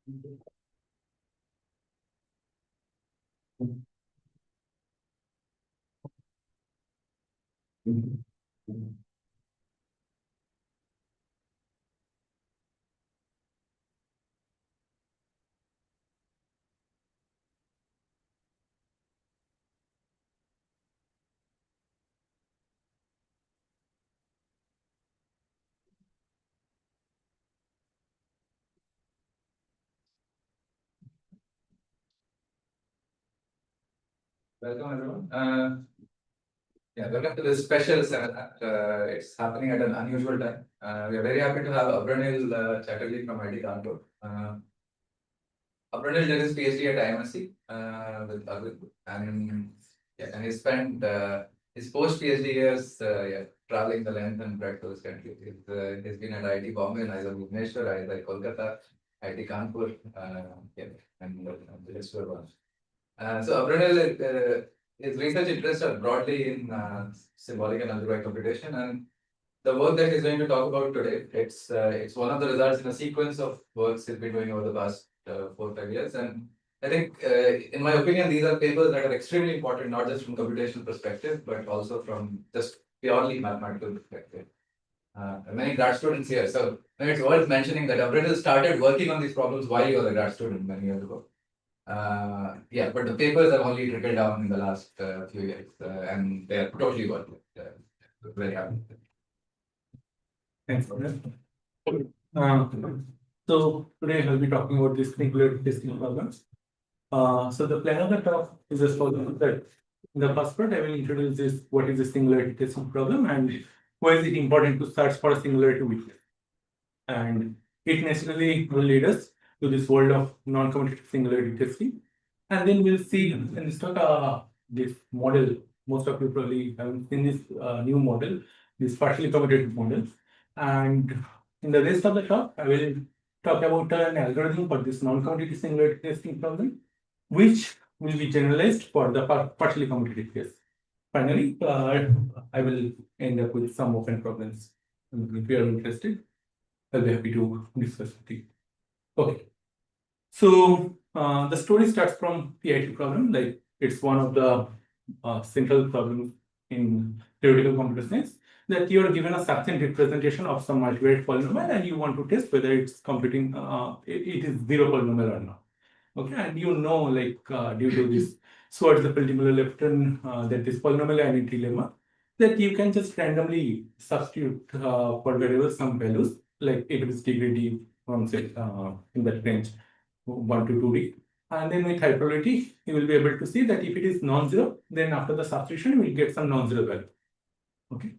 Welcome, everyone. Welcome to this special seminar. It's happening at an unusual time. We are very happy to have Abhranil Chatterjee from IIT Kanpur. Abhranil did his PhD at IMSC with Garg, and he spent his post-PhD years traveling the length and breadth of this country. He's been at IIT Bombay, and either Bhubaneswar, either Kolkata, IIT Kanpur, and the list goes on. So Abhranil, his research interests are broadly in symbolic and algebraic computation, and the work that he's going to talk about today, it's one of the results in a sequence of works he's been doing over the past 4 or 5 years. And I think, in my opinion, these are papers that are extremely important, not just from computational perspective, but also from just purely mathematical perspective. Many grad students here, so it's worth mentioning that Abhranil started working on these problems while he was a grad student many years ago. But the papers have only trickled down in the last few years, and they're totally worth it. Very happy. Thanks, Abhranil. So today I'll be talking about this singularity testing problems. So the plan of the talk is as follows: that in the first part I will introduce this what is the singularity testing problem and why is it important to search for a singularity witness. And it necessarily will lead us to this world of non-commutative singularity testing. And then we'll see in this talk this model. Most of you probably haven't seen this new model, this partially commutative model. And in the rest of the talk, I will talk about an algorithm for this non-commutative singularity testing problem, which will be generalized for the partially commutative case. Finally, I will end up with some open problems. If you are interested, I'll be happy to discuss with you. Okay. So the story starts from PIT problem, like it's one of the central problems in theoretical computer science, that you are given a succinct representation of some multivariate polynomial and you want to test whether it's computing, it is zero polynomial or not. Okay, and you know, like due to this Schwarz-Apfel-Timmerler-Lefton, that this polynomial identity lemma, that you can just randomly substitute for variables some values, like if it is degree d from say in that range 1 to 2d. And then with high probability, you will be able to see that if it is non-zero, then after the substitution, you will get some non-zero value. Okay.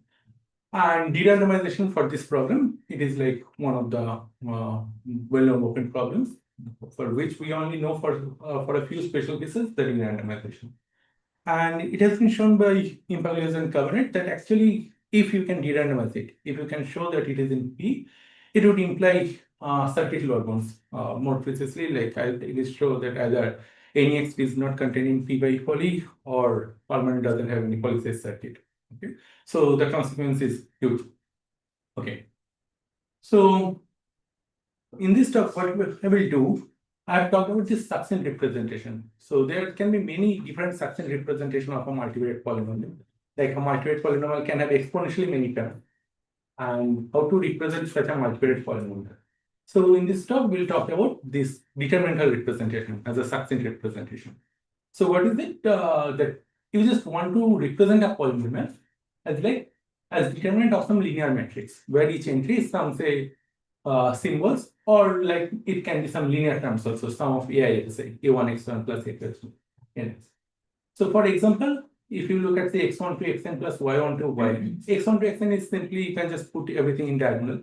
And derandomization for this problem, it is like one of the well-known open problems for which we only know for a few special cases the derandomization. And it has been shown by Ivanyos and Covenant that actually, if you can derandomize it, if you can show that it is in P, it would imply circuit logarithms. More precisely, like it is shown that either NEX is not containing P by poly or permanent doesn't have any polyphase circuit. Okay, so the consequence is huge. Okay, so in this talk, what I will do, I have talked about this succinct representation. So there can be many different succinct representation of a multivariate polynomial. Like a multivariate polynomial can have exponentially many terms. And how to represent such a multivariate polynomial. So in this talk, we'll talk about this determinant representation as a succinct representation. So what is it that you just want to represent a polynomial as determinant of some linear matrix, where each entry is some say symbols, or like it can be some linear terms also, sum of AI, say a1 x1 plus a2 nx. So for example, if you look at say x1 to xn plus y1 to yn, x1 to xn is simply you can just put everything in diagonal.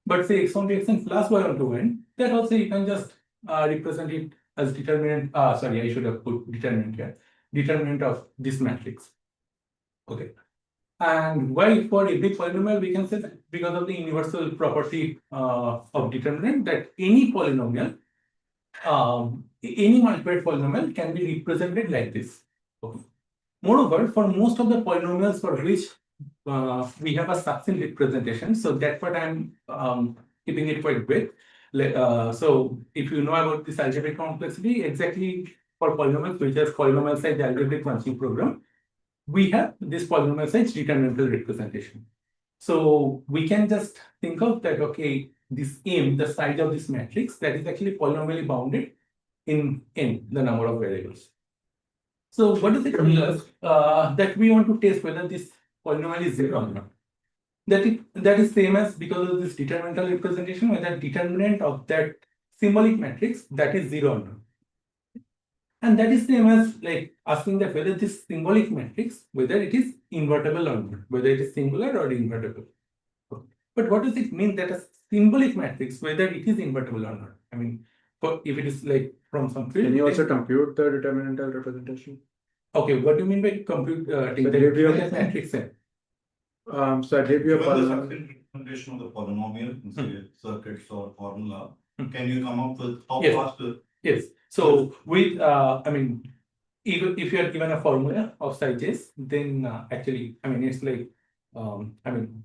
But say x1 to xn plus y1 to yn, that also you can just represent it as determinant. Sorry, I should have put determinant here. Determinant of this matrix. Okay. And why for every polynomial we can say that because of the universal property of determinant that any polynomial, any multivariate polynomial can be represented like this. Okay. Moreover, for most of the polynomials for which we have a succinct representation, so that's what I'm keeping it quite vague. So if you know about this algebraic complexity, exactly for polynomials, which is polynomial size algebraic branching program, we have this polynomial size determinant representation. So we can just think of that, okay, this M, the size of this matrix, that is actually polynomially bounded in N, the number of variables. So what does it tell us? That we want to test whether this polynomial is zero or not. That is same as because of this determinant representation, whether determinant of that symbolic matrix that is zero or not. And that is same as like asking that whether this symbolic matrix, whether it is invertible or not, whether it is singular or invertible. But what does it mean that a symbolic matrix, whether it is invertible or not? I mean, if it is like from some field. Can you also compute the determinantal representation? Okay, what do you mean by compute So the give you a- matrix? So I gave you a Given the polynomial. succinct representation of the polynomial in say circuits or formula, Hmm. can you come up with how Yes. fast Yes. So with I mean, if you are given a formula of size s, then actually, I mean, it's like I mean,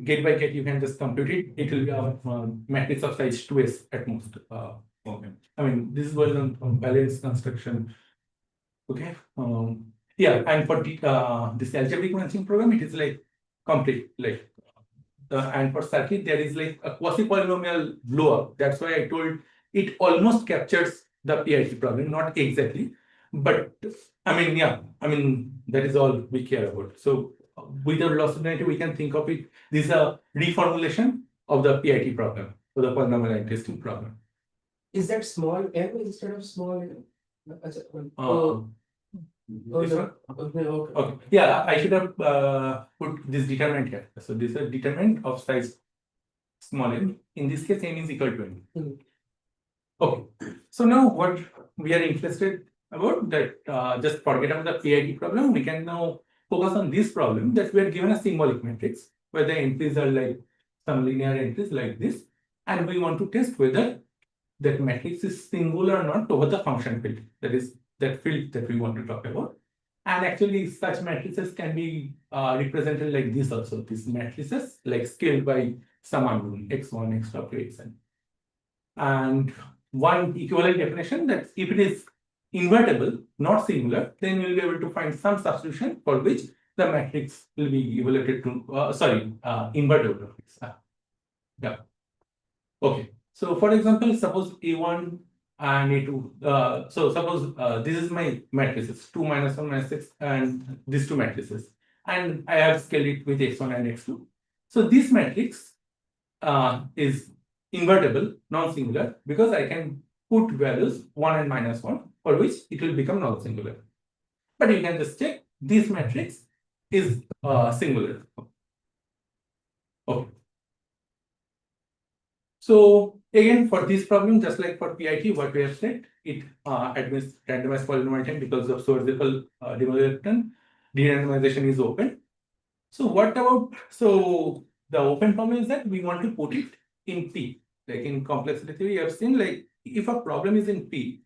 gate by gate you can just compute it. It will be a matrix of size 2s at most. okay. I mean, this is was on balance construction. Okay. Yeah, and for this algebraic branching program, it is like complete. Like, and for circuit, there is like a quasi-polynomial blow-up. That's why I told it almost captures the PIT problem, not exactly, but I mean, yeah, I mean that is all we care about. So with the velocity, we can think of it. This is a reformulation of the PIT problem, or the polynomial testing problem. Is that small m instead of small n? This one? Okay, okay. Okay. Yeah, I should have put this determinant here. So this is a determinant of size small n. In this case, n is equal to n. Hmm. Okay. So now what we are interested about that just forget about the PID problem. We can now focus on this problem that we are given a symbolic matrix where the entries are like some linear entries like this, and we want to test whether that matrix is singular or not over the function field. That is that field that we want to talk about. And actually, such matrices can be represented like this also. These matrices like scaled by some unknown x1, x2 to xn. And one equivalent definition that if it is invertible, not singular, then you will be able to find some substitution for which the matrix will be evaluated to invertible matrix. Yeah. Okay. So for example, suppose A1 and A2. So suppose this is my matrices 2 minus 1 minus 6 and these two matrices, and I have scaled it with x1 and x2. So this matrix is invertible, non-singular, because I can put values 1 and minus 1 for which it will become non-singular. But you can just check this matrix is singular. Okay. So again, for this problem, just like for PIT, what we have said, it admits randomized polynomial time because of sourceable derandomization is open. So what about, so the open problem is that we want to put it in P. Like in complexity theory, you have seen like if a problem is in P,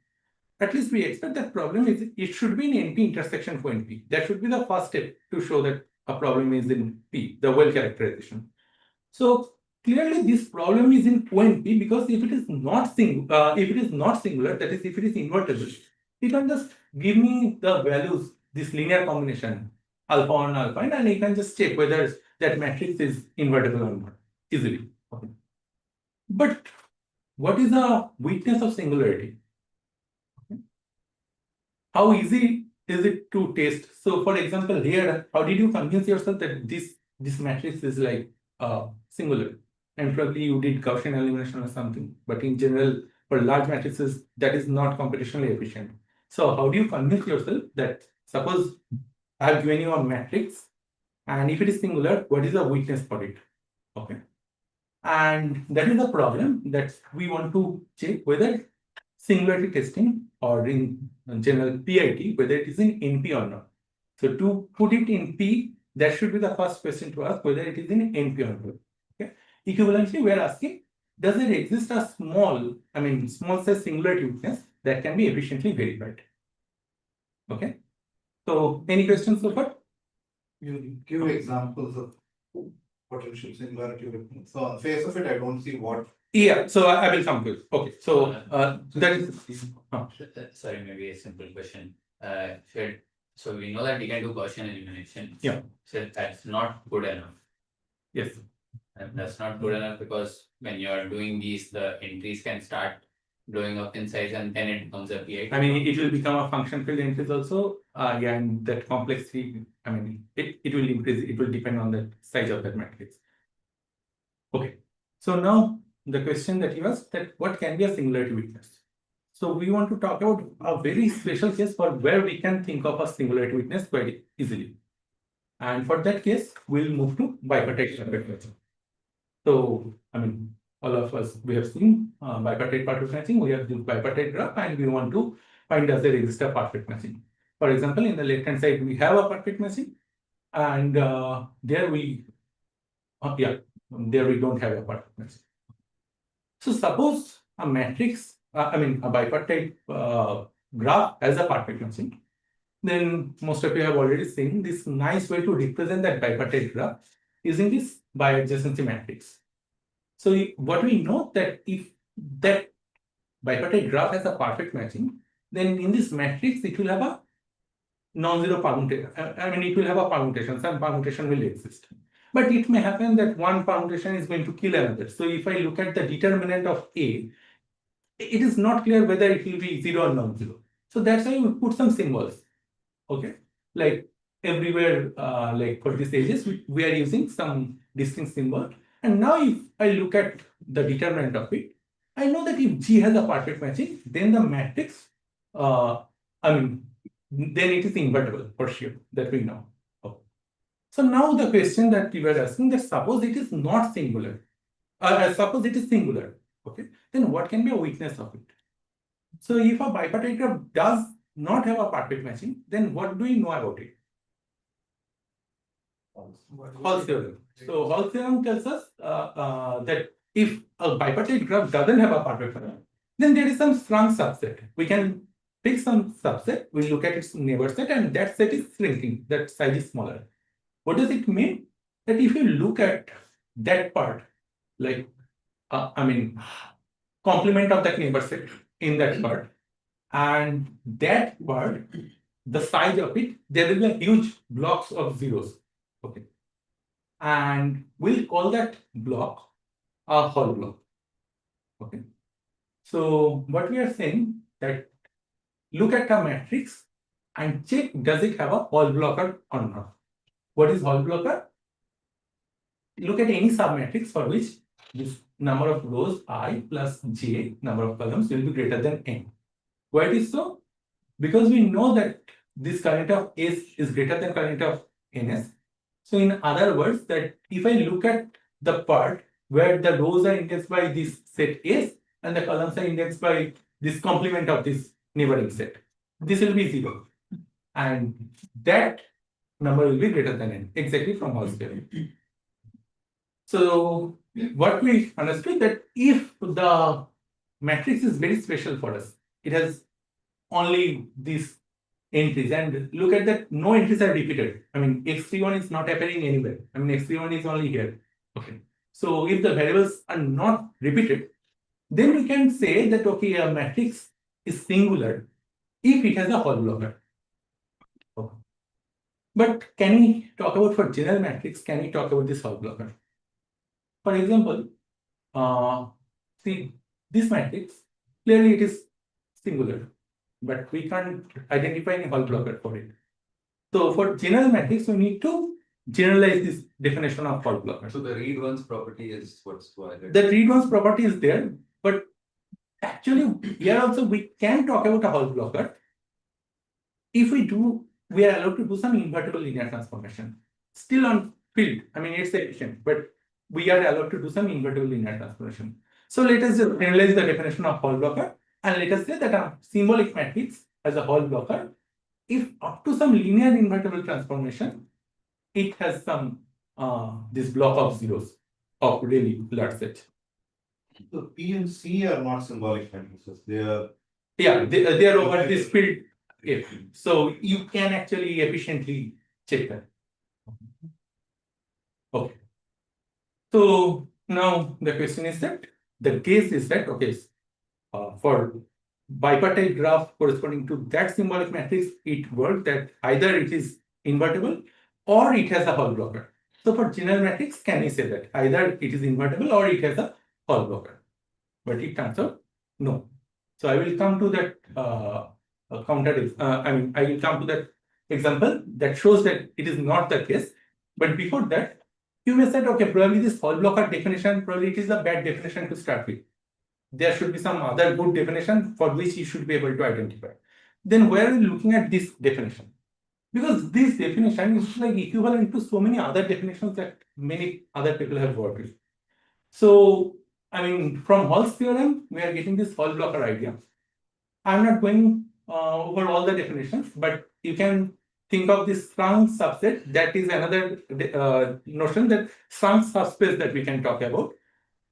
at least we expect that problem is, it should be in NP intersection for NP. That should be the first step to show that a problem is in P, the well characterization. So clearly this problem is in ONP because if it is not singular, that is if it is invertible, you can just give me the values, this linear combination, alpha 1, alpha, and you can just check whether that matrix is invertible or not easily. Okay. But what is the weakness of singularity? Okay. How easy is it to test? So for example, here, how did you convince yourself that this matrix is like singular? And probably you did Gaussian elimination or something, but in general, for large matrices, that is not computationally efficient. So how do you convince yourself that suppose I have given you a matrix, and if it is singular, what is the weakness for it? Okay. And that is the problem that we want to check whether singularity testing or in general PIT, whether it is in NP or not. So to put it in P, that should be the first question to ask whether it is in NP or not. Okay. Equivalently, we are asking, does there exist a small size singularity weakness that can be efficiently verified? Okay. So any questions so far? You give examples of potential singularity weakness. So on the face of it, I don't see what Yeah, so I will come to it. Okay, so that is Sorry, maybe a simple question. So we know that we can do Gaussian elimination. Yeah. So that's not good enough. yes. And that's not good enough because when you're doing these, the entries can start blowing up in size and then it becomes a PID. I mean, it will become a function field entries also. Yeah, and that complexity, I mean, it will increase, it will depend on the size of that matrix. Okay, so now the question that you asked, that what can be a singularity witness? So we want to talk about a very special case for where we can think of a singularity witness quite easily. And for that case, we'll move to bipartite perfect matching. So, I mean, all of us, we have seen bipartite perfect matching. We have this bipartite graph and we want to find does there exist a perfect matching. For example, in the left-hand side, we have a perfect matching. And there we don't have a perfect matching. So suppose a matrix, a bipartite graph has a perfect matching. Then most of you have already seen this nice way to represent that bipartite graph using this bi-adjacency matrix. So what we know that if that bipartite graph has a perfect matching, then in this matrix it will have a non-zero permutation. It will have a permutation. Some permutation will exist. But it may happen that one permutation is going to kill another. So if I look at the determinant of A, it is not clear whether it will be 0 or non-zero. So that's why we put some symbols. Okay, like everywhere, like for these edges, we are using some distinct symbol. And now if I look at the determinant of it, I know that if G has a perfect matching, then the matrix, then it is invertible for sure, that we know. Okay. So now the question that we were asking, that suppose it is not singular, suppose it is singular, okay, then what can be a weakness of it? So if a bipartite graph does not have a perfect matching, then what do we know about it? Hall's theorem. So Hall's theorem tells us that if a bipartite graph doesn't have a perfect matching, then there is some strong subset. We can pick some subset, we look at its neighbor set, and that set is shrinking, that size is smaller. What does it mean? That if you look at that part, like, complement of that neighbor set in that part, and that part, the size of it, there will be a huge blocks of zeros. Okay. And we'll call that block a Hall block. Okay. So what we are saying that look at a matrix and check does it have a Hall blocker or not. What is Hall blocker? Look at any submatrix for which this number of rows I plus j number of columns will be greater than n. Why it is so? Because we know that this current of S is greater than current of Ns. So in other words, that if I look at the part where the rows are indexed by this set S and the columns are indexed by this complement of this neighboring set, this will be 0. And that number will be greater than n, exactly from Hall's theorem. So what we understood that if the matrix is very special for us, it has only these entries, and look at that, no entries are repeated. X31 is not appearing anywhere. X31 is only here. Okay. So if the variables are not repeated, then we can say that okay, a matrix is singular if it has a Hall blocker. Okay. But can we talk about for general matrix? Can we talk about this Hall blocker? For example, see this matrix, clearly it is singular, but we can't identify any Hall blocker for it. So for general matrix, we need to generalize this definition of Hall blocker. So the read once property is what's violated. The read once property is there, but actually here also we can talk about a Hall blocker. If we do, we are allowed to do some invertible linear transformation. Still on field, it's efficient, but we are allowed to do some invertible linear transformation. So let us just generalize the definition of Hall blocker, and let us say that a symbolic matrix has a Hall blocker if up to some linear invertible transformation, it has some this block of zeros of really large set. So P and C are not symbolic matrices. They are. Yeah, they are over this field F. So you can actually efficiently check that. Okay. So now the question is that the case is that, okay, for bipartite graph corresponding to that symbolic matrix, it works that either it is invertible or it has a Hall blocker. So for general matrix, can we say that either it is invertible or it has a Hall blocker? But it turns out no. So I will come to that I will come to that example that shows that it is not the case. But before that, you may say, okay, probably this Hall blocker definition, probably it is a bad definition to start with. There should be some other good definition for which you should be able to identify. Then where are we looking at this definition? Because this definition is like equivalent to so many other definitions that many other people have worked with. So, I mean, from Hall's theorem, we are getting this Hall blocker idea. I'm not going over all the definitions, but you can think of this strong subset. That is another notion, that strong subspace that we can talk about.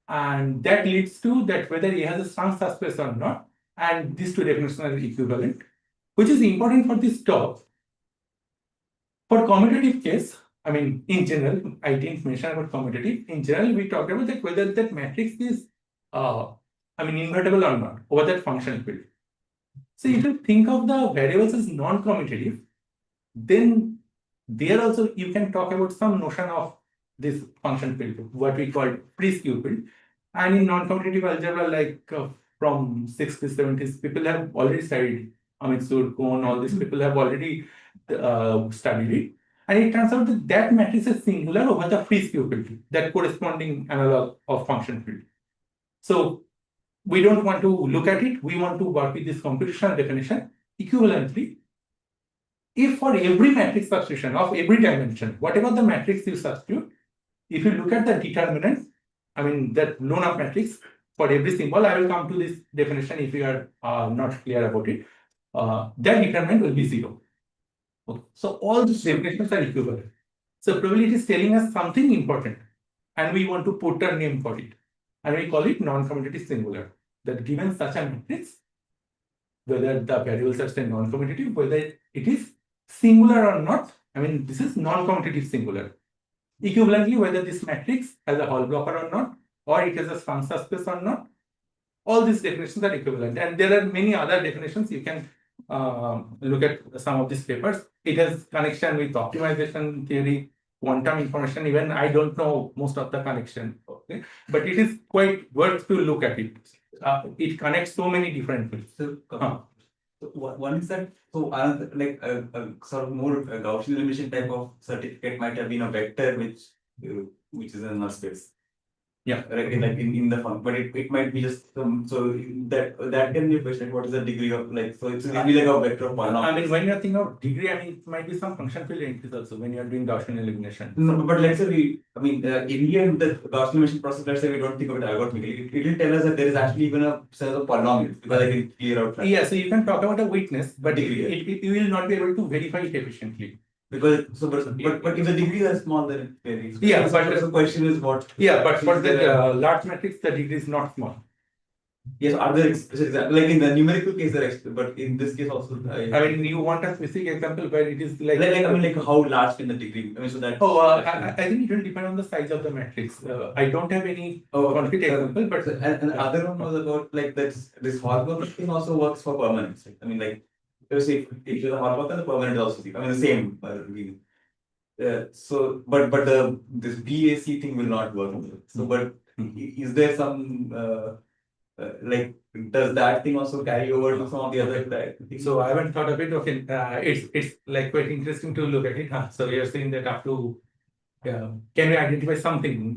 And that leads to that whether he has a strong subspace or not. And these two definitions are equivalent, which is important for this talk. For commutative case, I mean, in general, I didn't mention about commutative. In general, we talked about that whether that matrix is, invertible or not over that function field. So if you think of the variables as non-commutative, then there also you can talk about some notion of this function field, what we call pre-skew field. And in non-commutative algebra, like from 60s, 70s, people have already studied Amitsur, Kohn, all these people have already studied it. And it turns out that that matrix is singular over the free-skew field, that corresponding analog of function field. So we don't want to look at it. We want to work with this computational definition equivalently. If for every matrix substitution of every dimension, whatever the matrix you substitute, if you look at the determinant, I mean, that loan of matrix for every symbol, I will come to this definition if you are not clear about it. That determinant will be 0. Okay. So all these definitions are equivalent. So probability is telling us something important, and we want to put a name for it. And we call it non-commutative singular. That given such a matrix, whether the variables are say non-commutative, whether it is singular or not, I mean, this is non-commutative singular. Equivalently, whether this matrix has a Hall blocker or not, or it has a strong subspace or not, all these definitions are equivalent. And there are many other definitions. You can look at some of these papers. It has connection with optimization theory, quantum information. Even I don't know most of the connection, okay? But it is quite worth to look at it. It connects so many different fields. So one is that, so another, like sort of more Gaussian elimination type of certificate might have been a vector which is in a null space. Yeah. Like in the fund, but it might be just so that can be a question. What is the degree of, like, so it's maybe like a vector of polynomial. I mean, when you're thinking of degree, I mean, it might be some function field entries also when you're doing Gaussian elimination. No, but let's say in the end, the Gaussian elimination process, let's say we don't think of it algorithmically. It will tell us that there is actually even a sense of polynomial because I can clear out. Yeah, so you can talk about a weakness, but Degree, you will not be able to verify it efficiently. Because but if the degrees are small, then it varies. Yeah, so but the question is what? Yeah, but for the large matrix, the degree is not small. Yes, are there like in the numerical case, but in this case also. I mean, you want a specific example where it is like like how large can the degree? I mean, so that. I think it will depend on the size of the matrix. I don't have any concrete example, but and the other one was about like this Hall thing also works for permanence. I mean, like. If the Hall blocker, the permanent is also the same. So, but this BAC thing will not work. So, but is there some like does that thing also carry over to some of the other things? So I haven't thought of it. Okay, it's like quite interesting to look at it. So you're saying that up to can we identify something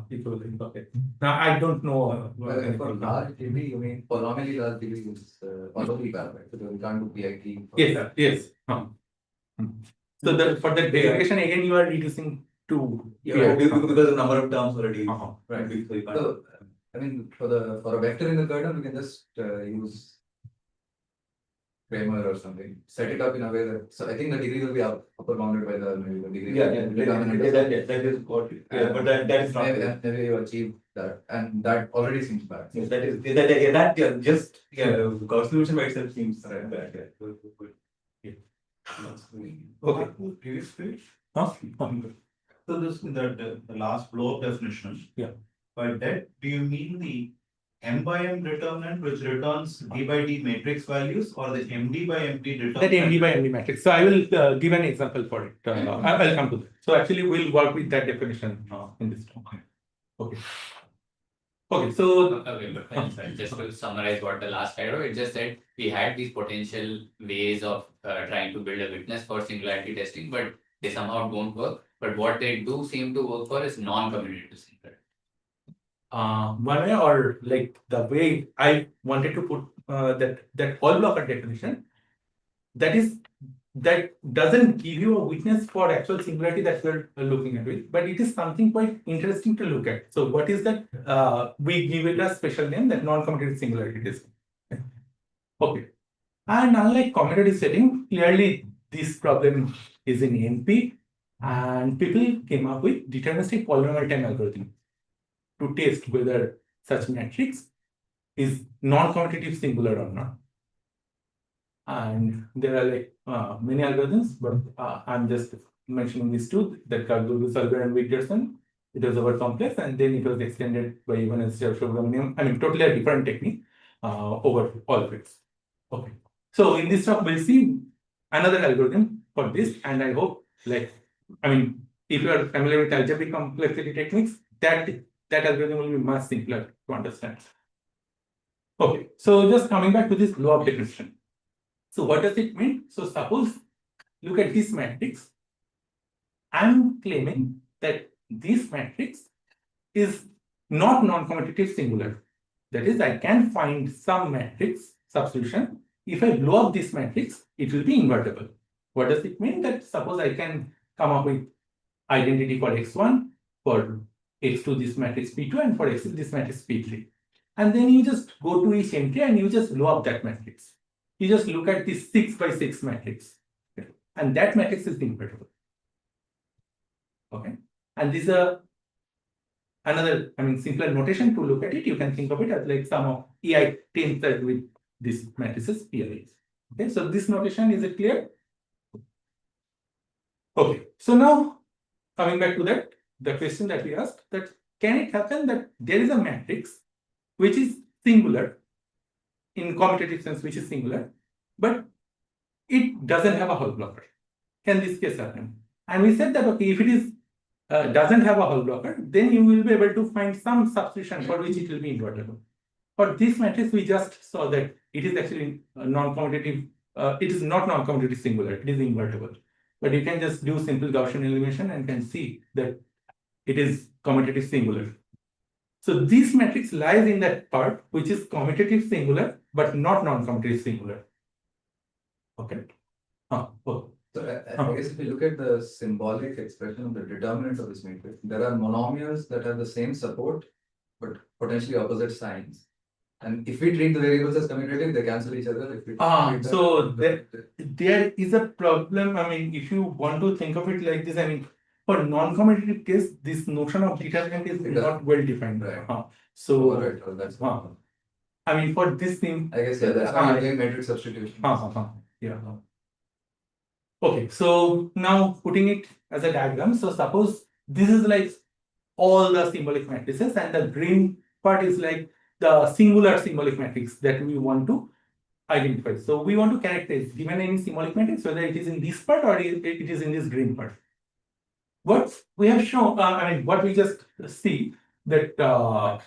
equivalent? Okay. Now I don't know. For large degree, you mean polynomially large degree is already valid, right? So you can't do PIT. Yes, sir. Yes. So for the derivation again, you are reducing to because the number of terms already right. So I mean, for a vector in the kernel, we can just use Kramer or something, set it up in a way that, so I think the degree will be upper bounded by the degree. That is what. But that is not. Maybe you achieve that, and that already seems bad. Yes, that just Gaussian solution by itself seems bad. Okay. Previous page. Huh? So this the last blow up definition. Yeah. By that, do you mean the M by M determinant which returns D by D matrix values or the MD by MD determinant? That MD by MD matrix. So I will give an example for it. I'll come to that. So actually, we'll work with that definition in this talk. Okay. Okay. So Okay, but sorry, just to summarize what the last slide was, it just said we had these potential ways of trying to build a witness for singularity testing, but they somehow don't work. But what they do seem to work for is non-commutative singularity. one way, or like the way I wanted to put that whole blocker definition, that doesn't give you a witness for actual singularity that we're looking at it, but it is something quite interesting to look at. So what is that? We give it a special name, that non-commutative singularity test. Okay. And unlike commutative setting, clearly this problem is in NP, and people came up with deterministic polynomial-time algorithm to test whether such matrix is non-commutative singular or not. And there are like many algorithms, but I'm just mentioning these two, that Garg, Oliveira, and Wigderson. It was over complex, and then it was extended by Ivanyos, Subrahmanyam. I mean, totally a different technique over all of it. Okay. So in this talk, we'll see another algorithm for this, and I hope, like, I mean, if you are familiar with algebraic complexity techniques, that algorithm will be much simpler to understand. Okay. So just coming back to this blow-up definition. So what does it mean? So suppose, look at this matrix. I'm claiming that this matrix is not non-commutative singular. That is, I can find some matrix substitution. If I blow up this matrix, it will be invertible. What does it mean? That suppose I can come up with identity for x1, for x2 this matrix P2, and for x3 this matrix P3. And then you just go to each entry and you just blow up that matrix. You just look at this 6 by 6 matrix, okay? And that matrix is invertible. Okay, and this is another, I mean, simpler notation to look at it. You can think of it as like sum of EI tensor with these matrices PLAs. Okay, so this notation, is it clear? Okay, so now coming back to that, the question that we asked, that can it happen that there is a matrix which is singular, in commutative sense, which is singular, but it doesn't have a Hall blocker? Can this case happen? And we said that, okay, if it is doesn't have a Hall blocker, then you will be able to find some substitution for which it will be invertible. For this matrix, we just saw that it is actually non-commutative. It is not non-commutative singular, it is invertible. But you can just do simple Gaussian elimination and can see that it is commutative singular. So this matrix lies in that part which is commutative singular, but not non-commutative singular. Okay. Oh. So I guess if you look at the symbolic expression of the determinant of this matrix, there are monomials that have the same support, but potentially opposite signs. And if we treat the variables as commutative, they cancel each other. If we So there is a problem. I mean, if you want to think of it like this, I mean, for non-commutative case, this notion of determinant is not well defined. Right. So right, well, that's I mean, for this thing, I guess that's why you're doing matrix substitution. Yeah. Okay, so now putting it as a diagram. So suppose this is like all the symbolic matrices, and the green part is like the singular symbolic matrix that we want to identify. So we want to characterize, given any symbolic matrix, whether it is in this part or it is in this green part. What we have shown, I mean, what we just see that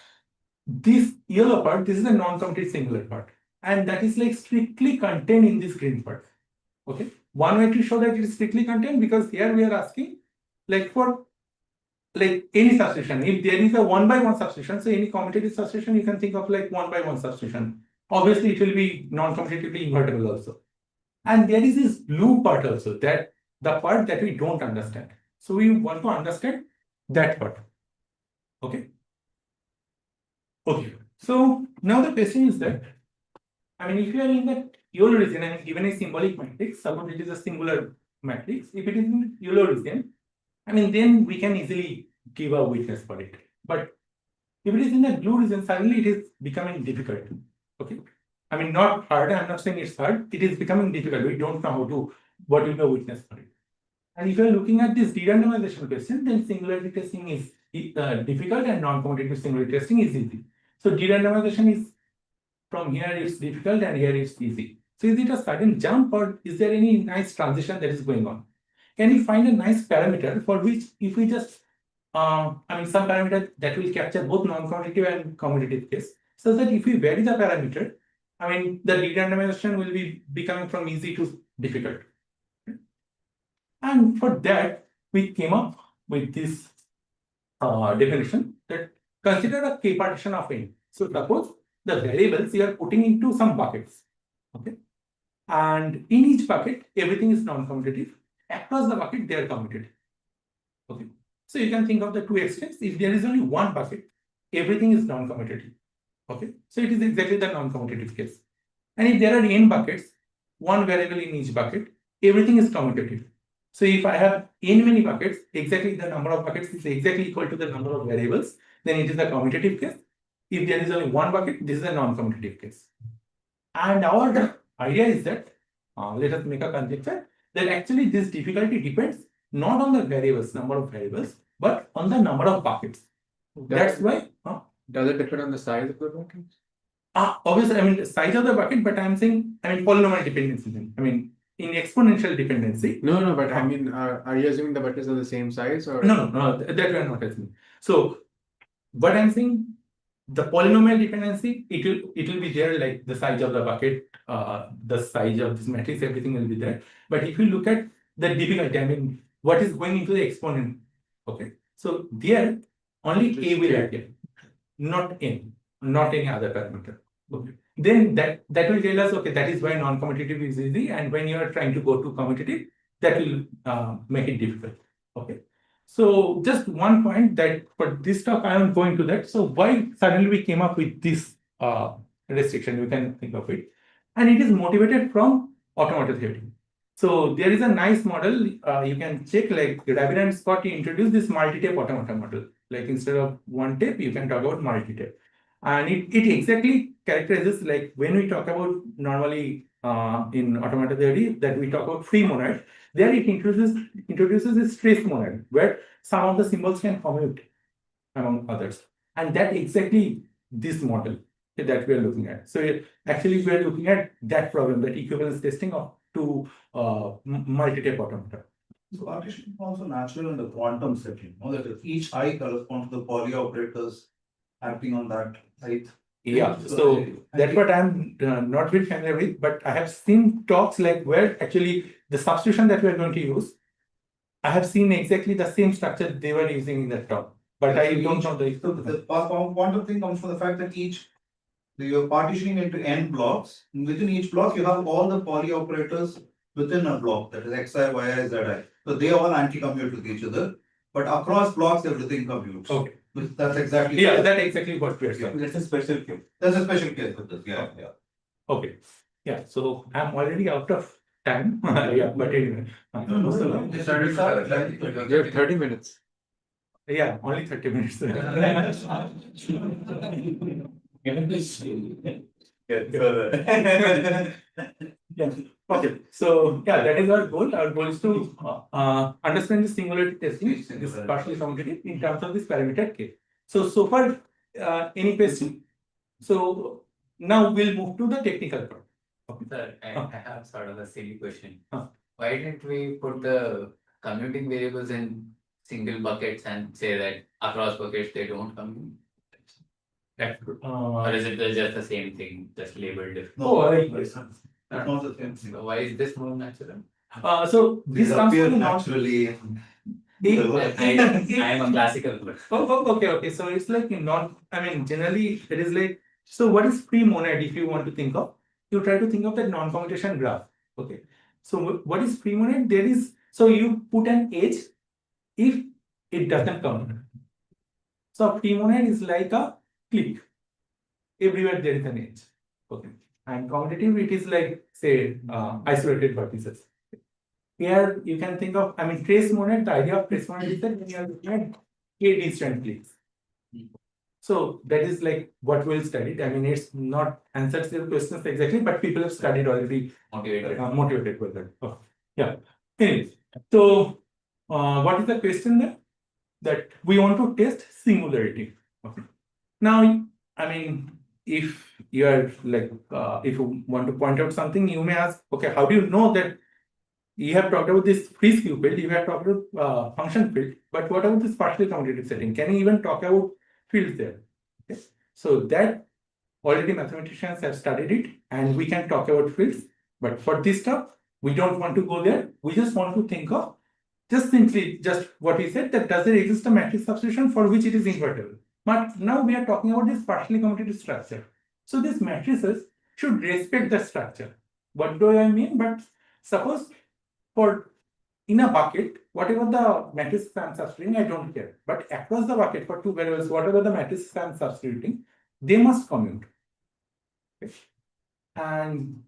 this yellow part, this is a non-commutative singular part, and that is like strictly contained in this green part. Okay, one way to show that it is strictly contained, because here we are asking like for like any substitution. If there is a 1/1 substitution, so any commutative substitution, you can think of like 1/1 substitution. Obviously, it will be non-commutatively invertible also. And there is this blue part also, that the part that we don't understand. So we want to understand that part. Okay. Okay. So now the question is that, I mean, if you are in that yellow region and given a symbolic matrix, suppose it is a singular matrix, if it is in yellow region, I mean, then we can easily give a witness for it. But if it is in the blue region, suddenly it is becoming difficult. Okay. I mean, not hard, I'm not saying it's hard, it is becoming difficult. We don't know how to, what will be a witness for it. And if you're looking at this derandomization question, then singularity testing is difficult and non-commutative singularity testing is easy. So derandomization is from here it's difficult and here it's easy. So is it a sudden jump or is there any nice transition that is going on? Can we find a nice parameter for which if we just, some parameter that will capture both non-commutative and commutative case, so that if we vary the parameter, the derandomization will be becoming from easy to difficult. And for that, we came up with this definition that consider a k partition of n. So suppose the variables you are putting into some buckets, okay, and in each bucket everything is non-commutative. Across the bucket they are commutative. Okay, so you can think of the two extremes. If there is only one bucket, everything is non-commutative. Okay, so it is exactly the non-commutative case. And if there are n buckets, one variable in each bucket, everything is commutative. So if I have n many buckets, exactly the number of buckets is exactly equal to the number of variables, then it is a commutative case. If there is only one bucket, this is a non-commutative case. And our idea is that, let us make a conjecture, that actually this difficulty depends not on the variables, number of variables, but on the number of buckets. That's why. Does it depend on the size of the bucket? Obviously, the size of the bucket, but I'm saying, polynomial dependency then. In exponential dependency. No, but are you assuming the buckets are the same size or? No, that we are not assuming. So, what I'm saying, the polynomial dependency, it will be there, like the size of the bucket, the size of this matrix, everything will be there. But if you look at the difficulty, what is going into the exponent? Okay, so there only a will appear, not n, not any other parameter. Okay. Then that will tell us, okay, that is why non-commutative is easy, and when you are trying to go to commutative, that will make it difficult. Okay. So just one point that for this talk I am going to that. So why suddenly we came up with this restriction? You can think of it, and it is motivated from automata theory. So there is a nice model you can check, like Rabin and Scott introduced this multi-tape automata model. Like instead of one tape, you can talk about multi-tape. And it exactly characterizes, like when we talk about normally in automata theory, that we talk about free monad, there it introduces this trace monad where some of the symbols can commute among others. And that exactly this model that we are looking at. So actually we are looking at that problem, that equivalence testing of two multi-tape automata. So partition is also natural in the quantum setting, that each I corresponds to the poly operators acting on that height. Yeah, so that's what I'm not very familiar with, but I have seen talks like where actually the substitution that we are going to use, I have seen exactly the same structure they were using in that talk, but I don't know the quantum thing comes from the fact that you're partitioning into n blocks. Within each block, you have all the poly operators within a block, that is xi, yi, zi. So they all anti-commute with each other, but across blocks, everything commutes. Okay. That's exactly. Yeah, that's exactly what we are saying. That's a special case. That's a special case with this. Yeah. Okay. Yeah, so I'm already out of time. Yeah, but anyway. You have 30 minutes. Yeah, only 30 minutes. Yeah. Okay. So yeah, that is our goal. Our goal is to understand the singularity testing, this partially commutative, in terms of this parameter k. So far, any question? So now we'll move to the technical part. Okay. Sir, I have sort of a silly question. Why didn't we put the commuting variables in single buckets and say that across buckets they don't commute? Or is it just the same thing, just labeled different? That's not the same thing. So why is this more natural? So this comes appear from naturally. I am a classical person. Okay. So it's like generally it is like, so what is free monad if you want to think of? You try to think of the non-commutation graph. Okay. So what is free monad? So you put an edge if it doesn't commute. So free monad is like a click. Everywhere there is an edge. Okay. And commutative, it is like, say, isolated vertices. Here you can think of, trace monad, the idea of trace monad is that when you are looking at k distant clicks. So that is like what we'll study. It's not answers your questions exactly, but people have studied already, motivated with that. Oh, yeah. Anyways, so what is the question there? That we want to test singularity. Okay. Now, I mean, if you are like, if you want to point out something, you may ask, okay, how do you know that you have talked about this free skew field, you have talked about function field, but what about this partially commutative setting? Can you even talk about fields there? Okay. So that already mathematicians have studied it, and we can talk about fields. But for this stuff, we don't want to go there. We just want to think of just simply just what we said, that does there exist a matrix substitution for which it is invertible. But now we are talking about this partially commutative structure. So these matrices should respect the structure. What do I mean? But suppose for in a bucket, whatever the matrix I am substituting, I don't care. But across the bucket for two variables, whatever the matrix I am substituting, they must commute. Okay. And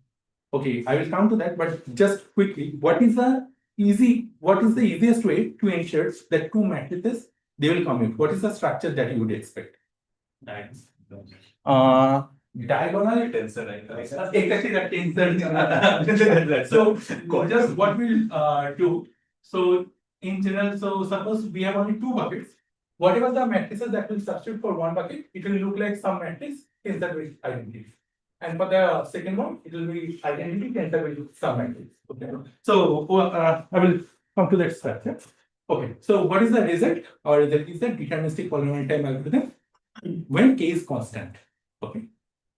okay, I will come to that, but just quickly, what is the easiest way to ensure that two matrices they will commute? What is the structure that you would expect? Diagonal Tensor, right? exactly the tensor. So just what we'll do. So in general, so suppose we have only two buckets. Whatever the matrices that will substitute for one bucket, it will look like some matrix tensor with identity. And for the second one, it will be identity tensor with some matrix. Okay. So I will come to that structure. Okay. So what is the result? Or result is the deterministic polynomial-time algorithm when k is constant. Okay.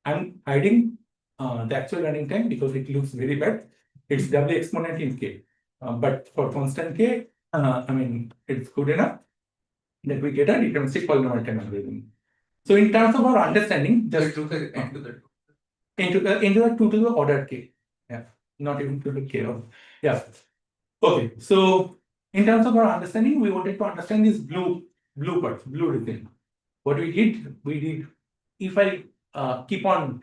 I'm hiding the actual running time because it looks very bad. It's doubly exponent in k. But for constant k, I mean, it's good enough that we get a deterministic polynomial-time algorithm. So in terms of our understanding, just into the into the 2 to the order k. Yeah, not even to the k of, yeah. Okay, so in terms of our understanding, we wanted to understand this blue part, blue region. What we did, if I keep on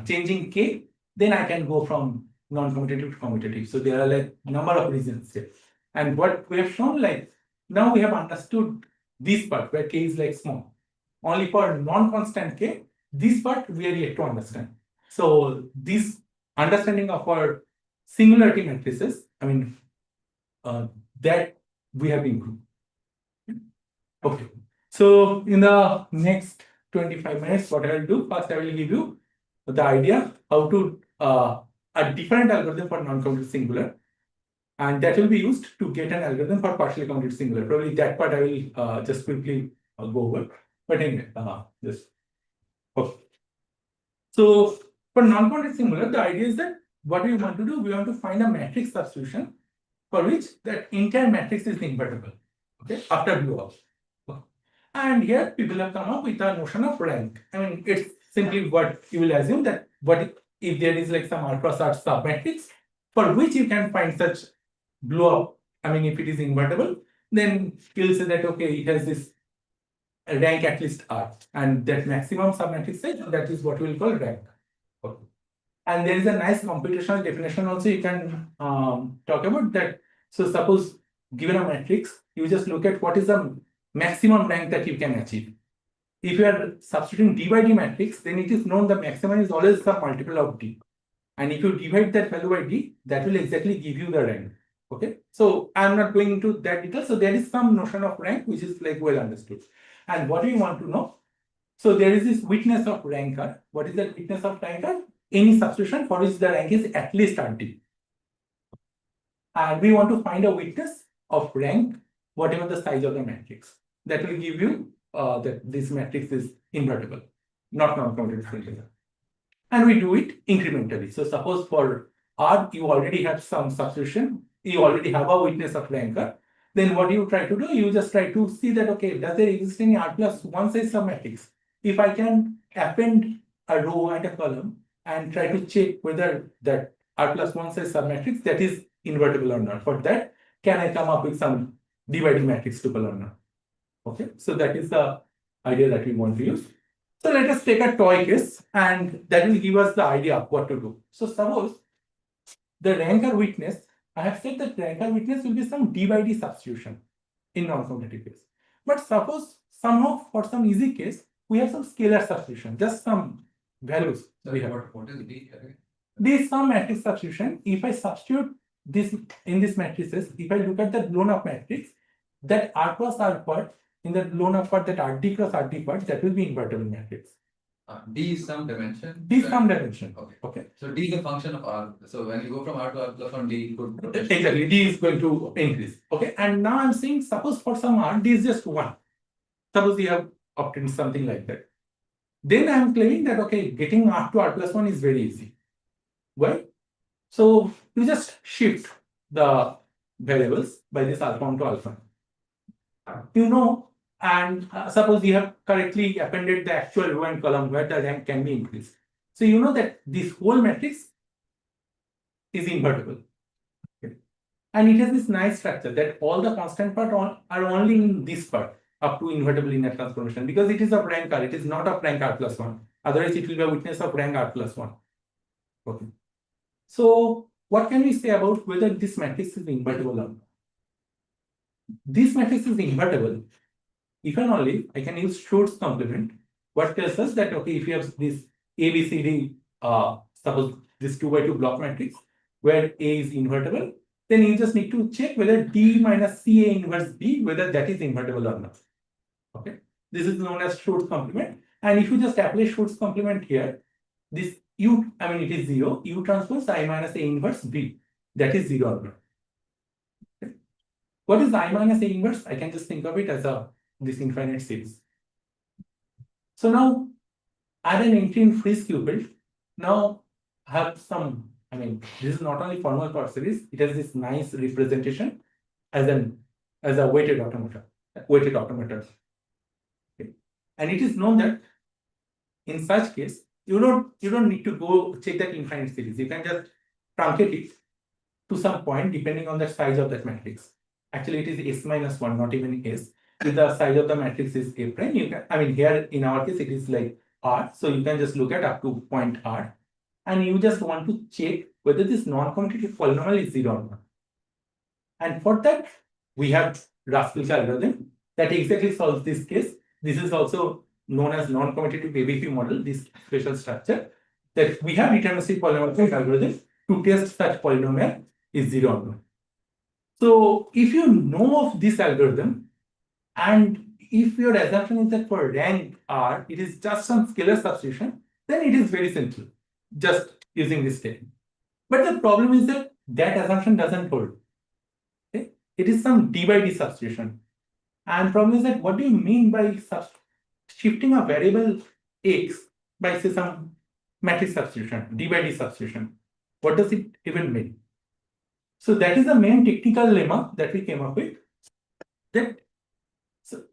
changing k, then I can go from non-commutative to commutative. So there are like number of reasons here. And what we have shown, like now we have understood this part where k is like small. Only for non-constant k, this part we are yet to understand. So this understanding of our singularity matrices, I mean, that we have improved. Okay. So in the next 25 minutes, what I will do, first I will give you the idea how to a different algorithm for non-commutative singular, and that will be used to get an algorithm for partially commutative singular. Probably that part I will just quickly go over. But anyway, just okay. So for non-commutative singular, the idea is that what we want to do, we want to find a matrix substitution for which that entire matrix is invertible. Okay, after blue up. And here people have come up with a notion of rank. I mean, it's simply what you will assume that what if there is like some R cross R submatrix for which you can find such blow up. I mean, if it is invertible, then you'll say that okay, it has this rank at least R, and that maximum submatrix size, that is what we will call rank. Okay. And there is a nice computational definition also you can talk about that. So suppose given a matrix, you just look at what is the maximum rank that you can achieve. If you are substituting D by D matrix, then it is known the maximum is always the multiple of D. And if you divide that value by D, that will exactly give you the rank. Okay. So I'm not going into that detail. So there is some notion of rank which is like well understood. And what do you want to know? So there is this witness of ranker. What is that witness of ranker? Any substitution for which the rank is at least RT. And we want to find a witness of rank, whatever the size of the matrix. That will give you that this matrix is invertible, not non-commutative. And we do it incrementally. So suppose for R, you already have some substitution, you already have a witness of ranker. Then what you try to do, you just try to see that, okay, does there exist any R plus one size submatrix? If I can append a row and a column and try to check whether that R plus one size submatrix that is invertible or not. For that, can I come up with some dividing matrix tuple or not? Okay, so that is the idea that we want to use. So let us take a toy case, and that will give us the idea of what to do. So suppose the ranker witness, I have said that ranker witness will be some D by D substitution in non-commutative case. But suppose somehow for some easy case, we have some scalar substitution, just some values. Sorry, what is D? D is some matrix substitution. If I substitute this in this matrices, if I look at the blown up matrix, that R cross R part in the blown up part, that RD cross RD part, that will be invertible matrix. D is some dimension. D is some dimension. Okay. Okay. So D is a function of R. So when you go from R to R plus 1, D could. Exactly, D is going to increase. Okay. And now I'm saying, suppose for some R, D is just 1. Suppose you have obtained something like that. Then I'm claiming that, okay, getting R to R plus 1 is very easy. Why? So you just shift the variables by this alpha 1 to alpha. You know, and suppose you have correctly appended the actual row and column where the rank can be increased. So you know that this whole matrix is invertible. Okay. And it has this nice structure that all the constant part are only in this part up to invertible linear transformation, because it is of rank R, it is not of rank R plus 1. Otherwise, it will be a witness of rank R plus 1. Okay. So what can we say about whether this matrix is invertible or not? This matrix is invertible if and only I can use Schur's complement. What tells us that, okay, if you have this A, B, C, D, suppose this 2 by 2 block matrix where A is invertible, then you just need to check whether D minus CA inverse B, whether that is invertible or not. Okay, this is known as Schur's complement. And if you just apply Schur's complement here, this U, I mean, it is 0, U transpose I minus A inverse B, that is 0 or not. Okay. What is I minus A inverse? I can just think of it as this infinite series. So now add an entry in Friis QPilt. Now have some, I mean, this is not only formal part series, it has this nice representation as a weighted automata. Okay. And it is known that in such case, you don't need to go check that infinite series. You can just truncate it to some point depending on the size of that matrix. Actually, it is S minus 1, not even S. If the size of the matrix is A prime, you can, I mean, here in our case, it is like R. So you can just look at up to point R. And you just want to check whether this non-commutative polynomial is 0 or not. And for that, we have Raspel's algorithm that exactly solves this case. This is also known as non-commutative ABP model, this special structure, that we have deterministic polynomial algorithm to test such polynomial is 0 or not. So if you know of this algorithm, and if your assumption is that for rank R, it is just some scalar substitution, then it is very simple, just using this technique. But the problem is that that assumption doesn't hold. Okay? It is some d by d substitution. And problem is that what do you mean by shifting a variable x by, say, some matrix substitution, d by d substitution? What does it even mean? So that is the main technical lemma that we came up with. That so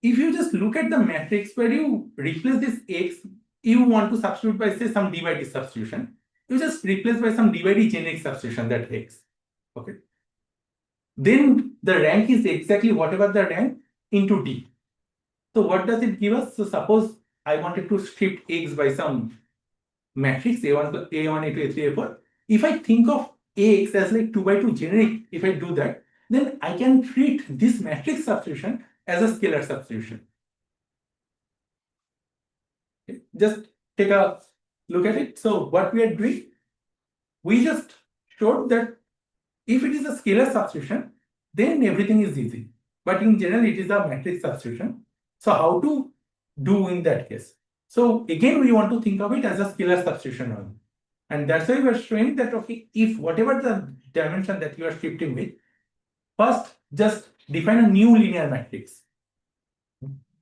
if you just look at the matrix where you replace this x, you want to substitute by, say, some d by d substitution, you just replace by some d by d generic substitution, that x. Okay. Then the rank is exactly whatever the rank into d. So what does it give us? So suppose I wanted to shift x by some matrix A1, A1, A2, A3, A4. If I think of Ax as like 2 by 2 generic, if I do that, then I can treat this matrix substitution as a scalar substitution. Okay. Just take a look at it. So what we are doing, we just showed that if it is a scalar substitution, then everything is easy. But in general, it is a matrix substitution. So how to do in that case? So again, we want to think of it as a scalar substitution only. And that's why we are showing that, okay, if whatever the dimension that you are shifting with, first just define a new linear matrix.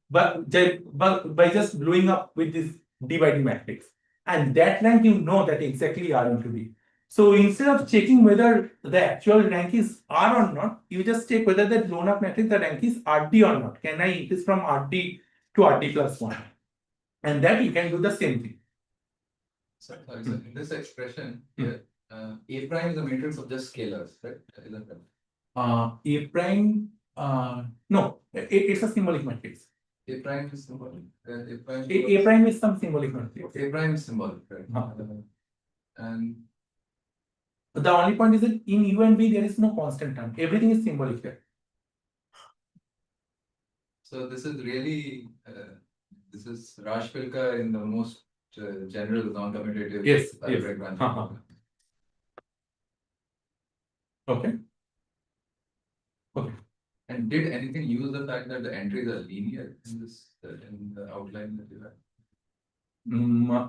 But by just blowing up with this d by d matrix. And that rank, you know that exactly R into D. So instead of checking whether the actual rank is R or not, you just check whether the blown up matrix, the rank is RD or not. Can I increase from RD to RD plus 1? And that you can do the same thing. Sorry, sir. In this expression here, A prime is a matrix of just scalars, right? Isn't that? A prime, no, it's a symbolic matrix. A prime is symbolic. A prime is some symbolic matrix. A prime is symbolic, right? And the only point is that in U and V there is no constant term. Everything is symbolic here. so this is really this is Rashpilka in the most general non-commutative Yes, algebraic branch. Okay. And did anything use the fact that the entries are linear in this in the outline that you have?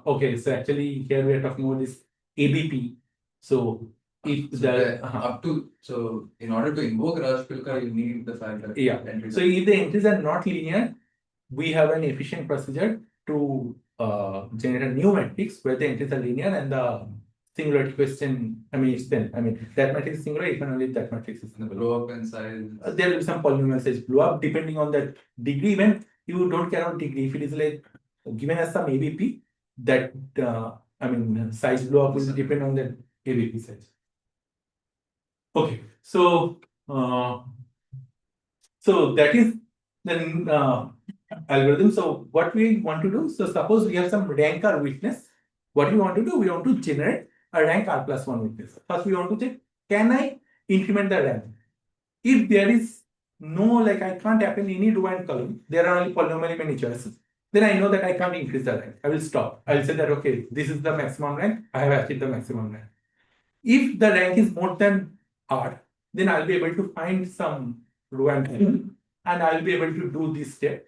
Okay, so actually here we are talking about this ABP. So if Up to so in order to invoke Rashpilka, you need the fact that yeah. entries So if the entries are not linear, we have an efficient procedure to generate a new matrix where the entries are linear and the singularity question, that matrix is singular if and only if that matrix is and the singular. blow up in size. There will be some polynomial size blow up depending on that degree. Even you don't care about degree. If it is like given as some ABP, that size blow up will depend on that ABP size. Okay, so that is the algorithm. So what we want to do, so suppose we have some rank or witness. What we want to do, we want to generate a rank r+1 witness. First, we want to check, can I increment the rank? If there is no, like I can't append any row and column, there are only polynomially many choices, then I know that I can't increase the rank. I will stop. I will say that, okay, this is the maximum rank. I have achieved the maximum rank. If the rank is more than R, then I'll be able to find some row and column, and I'll be able to do this step.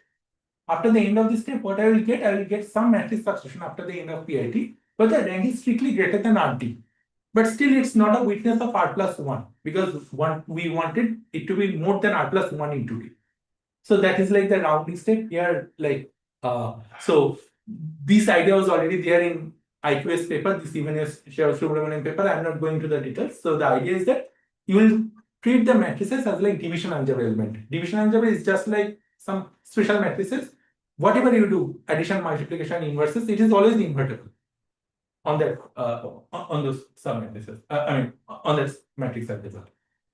After the end of this step, what I will get some matrix substitution after the end of PIT, but the rank is strictly greater than RT. But still, it's not a witness of R+1 because we wanted it to be more than R+1 into D. So that is like the rounding step here. So this idea was already there in IQS paper, this Ivanyos Subrahmanyam paper. I'm not going to the details. So the idea is that you will treat the matrices as like division algebra element. Division algebra is just like some special matrices. Whatever you do, addition, multiplication, inverses, it is always invertible on that on those sub matrices. On that matrix algebra.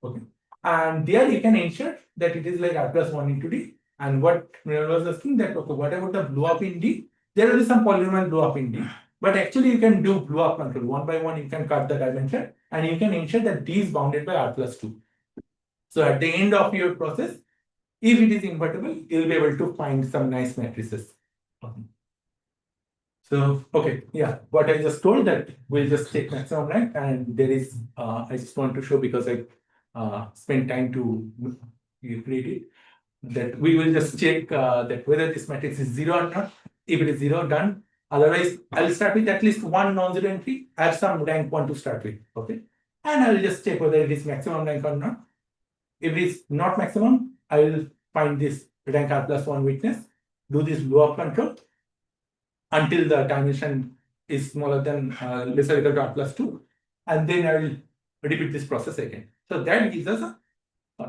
Okay, and there you can ensure that it is like R+1 into D. And what Miller was asking that, okay, what about the blow up in D? There will be some polynomial blow up in D, but actually you can do blow up control one by one. You can cut the dimension and you can ensure that D is bounded by R+2. So at the end of your process, if it is invertible, you'll be able to find some nice matrices. So, okay, yeah, what I just told that we'll just take maximum rank, and there is, I just want to show because I spent time to create it, that we will just check that whether this matrix is 0 or not. If it is 0, done. Otherwise, I'll start with at least one non-zero entry. I have some rank 1 to start with, okay? And I will just check whether it is maximum rank or not. If it is not maximum, I will find this rank R+1 witness, do this blow up control until the dimension is smaller than lesser or equal to R+2, and then I will repeat this process again. So that gives us an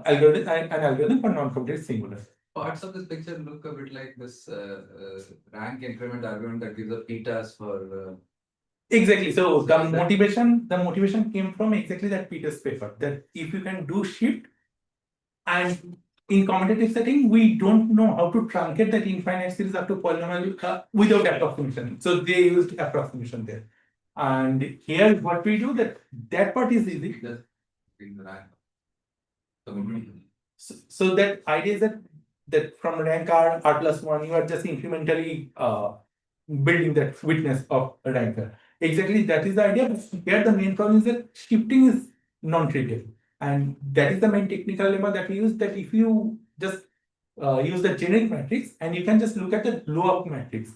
algorithm for non-commutative singulars. Parts of this picture look a bit like this rank increment argument that gives a p-task for. Exactly. So the motivation came from exactly that Peter's paper, that if you can do shift, and in commutative setting, we don't know how to truncate that infinite series up to polynomial without approximation. So they used approximation there. And here what we do, that part is easy. Just in the rank. So that idea is that from rank R+1, you are just incrementally building that witness of a ranker. Exactly, that is the idea. But here the main problem is that shifting is non-trivial. And that is the main technical lemma that we use, that if you just use the generic matrix and you can just look at the blow up matrix,